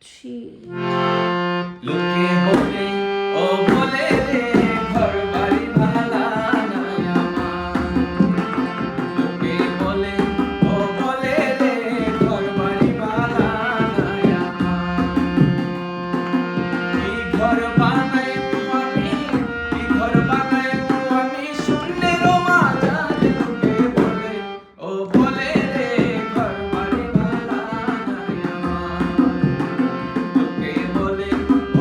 ছি। লোকে বলে ও বলে রে ঘর বাড়ি ভালা নাই আমার। লোকে বলে ও বলে রে ঘর বাড়ি ভালা নাই আমার। কি ঘর বানাইবো আমি, কি ঘর বানাইবো আমি শূন্যের মাঝারে। লোকে বলে ও বলে রে ঘর বাড়ি ভালা নাই আমার। লোকে বলে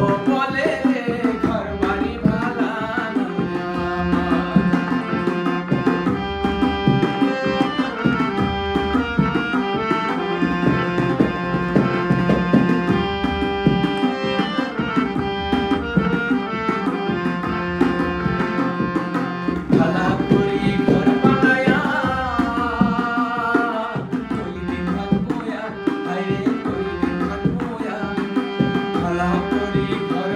ও বলে রে ঘর বাড়ি ভালা নাই আমার। ভালা করি ঘর বানায়া কইদিন থাকবো ইয়া, হায়রে কইদিন থাকবো ইয়া। ভালা করি ঘর